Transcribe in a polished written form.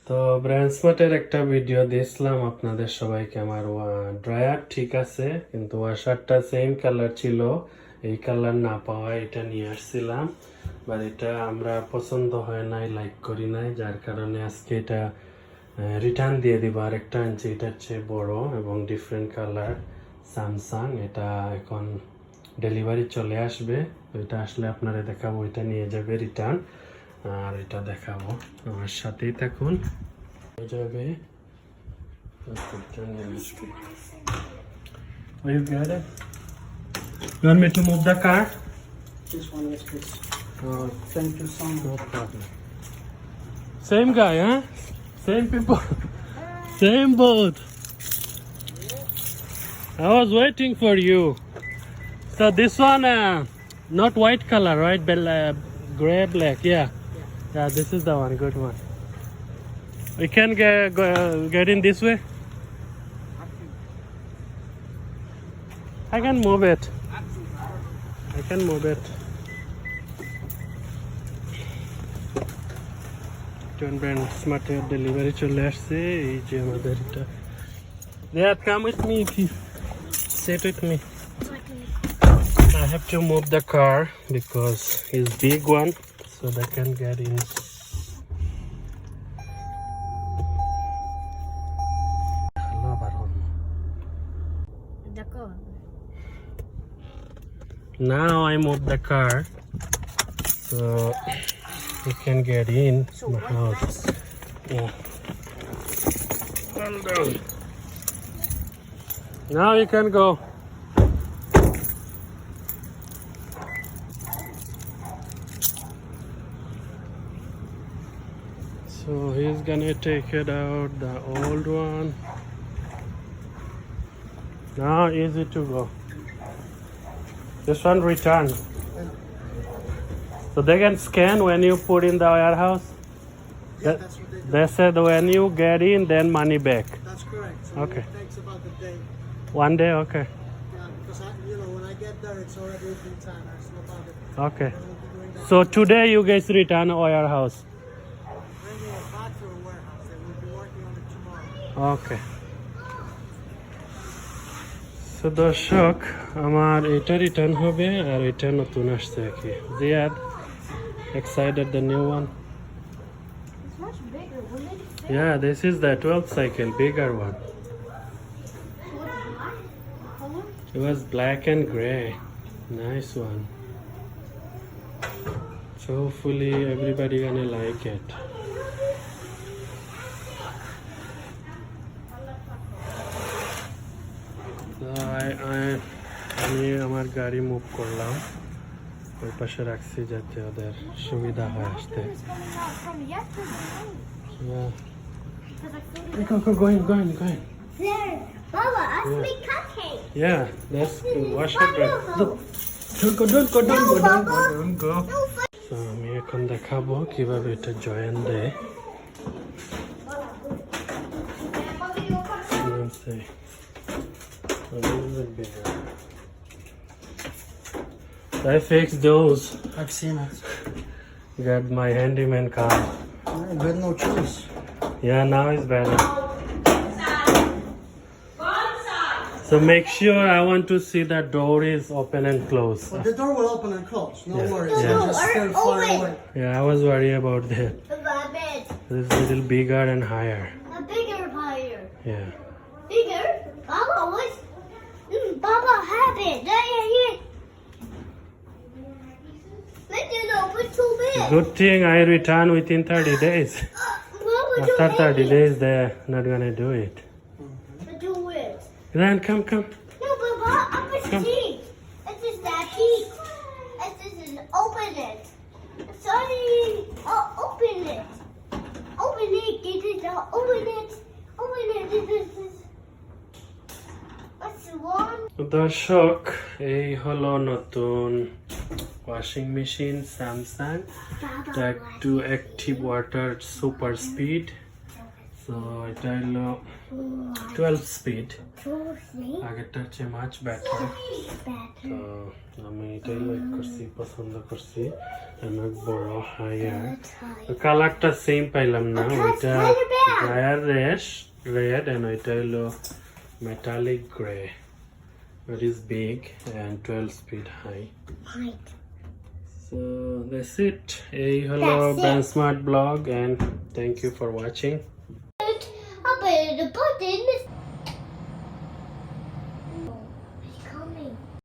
তো ব্র্যান্ড স্মার্টের একটা ভিডিও দিয়েছিলাম আপনাদের সবাইকে। আমার ড্রায়ার ঠিক আছে, কিন্তু ওয়াশারটা সেম কালার ছিল, এই কালার না পাওয়ায় এটা নিয়ে আসছিলাম। বাট এটা আমরা পছন্দ হয় নাই, লাইক করি নাই, যার কারণে আজকে এটা রিটার্ন দিয়ে দিব। আরেকটা আনছি, এটার চেয়ে বড় এবং ডিফারেন্ট কালার স্যামসাং। এটা এখন ডেলিভারি চলে আসবে, তো এটা আসলে আপনারা দেখাবো, এটা নিয়ে যাবে রিটার্ন, আর এটা দেখাবো। আমার সাথেই থাকুন, যাবে You got it? You want me to move the car? This one, yes, please. Thank you so much. No problem. Same guy, huh? Same people. Same boat. I was waiting for you. So this one, not white color, right? Gray, black. Yeah. Yeah, this is the one. Good one. We can get in this way. I can move it. I can move it. Brand স্মার্টের delivery চলে আসছে, এই যে আমাদের এটা। Dad, come with me if you sit with me. I have to move the car because it's big one, so they can get in. Now I move the car so you can get in my house. Yeah. Hold on. Now you can go. So he's gonna take it out, the old one. Now easy to go. This one return. So they can scan when you put in the warehouse? Yeah, That- that's what they do. They said when you get in, then money back. That's correct. So Okay. it takes about a day. One day, okay. Yeah, because when I get there, it's already evening time. There's no bother. Okay. I will be doing that. So today you guys return warehouse. Bringing it back to a warehouse. They will be working on it tomorrow. Okay. So দর্শক, আমার এটা return হবে আর এটা নতুন আসছে আর কি। Ziad, excited the new one? It's much bigger, wouldn't it? Yeah, this is the 12th cycle, bigger one. Color? It was black and gray. Nice one. So hopefully everybody gonna like it. So আমি আমার গাড়ি move করলাম, ওই পাশে রাখছি যাতে ওদের সুবিধা হয় আসতে। It's coming out from yesterday. Yeah. Because I filled Hey, go in. There, Baba, ask Yeah. me cupcake. Yeah, let's wash it. No, Don't go. no, So আমি এখন দেখাবো কিভাবে এটা জয়েন দেয়। Let's see. A little bit bigger. I fixed those. I've seen it. Got my handyman car. You had no choice. Yeah, now it's better. So make sure, I want to see that door is open and closed. But the door will open and close. No Yeah. worries. Yeah. Just stand far Open. away. Yeah, I was worried about that. Rabbit. This is a little bigger and higher. A bigger fire. Yeah. Bigger? Baba, what? Baba, have it. Yeah. Let you know, but too big. Good thing I return within 30 days. Baba, After 30 days, they're not gonna do it. Do it. Then come. No, Baba, I'm a Come. sheep. It is that sheep. It is open it. Sorry. Open it. Open it. Get it out. Open it. What's the one? দর্শক, এই হলো নতুন washing machine Samsung tag to active water super speed so এটা হলো 12 speed Josie. আগেরটার চেয়ে মাছ better Better. তো আমি এটাই লাইক করছি পছন্দ করছি অনেক বড় হায়ার কালারটা সেম পাইলাম না ওইটা ড্রায়ার রেড এন্ড ওইটা হলো metallic grey it is big and 12 speed high Right. so that's it এই হলো That's it. Brand Smart blog and thank you for watching I'll put the button.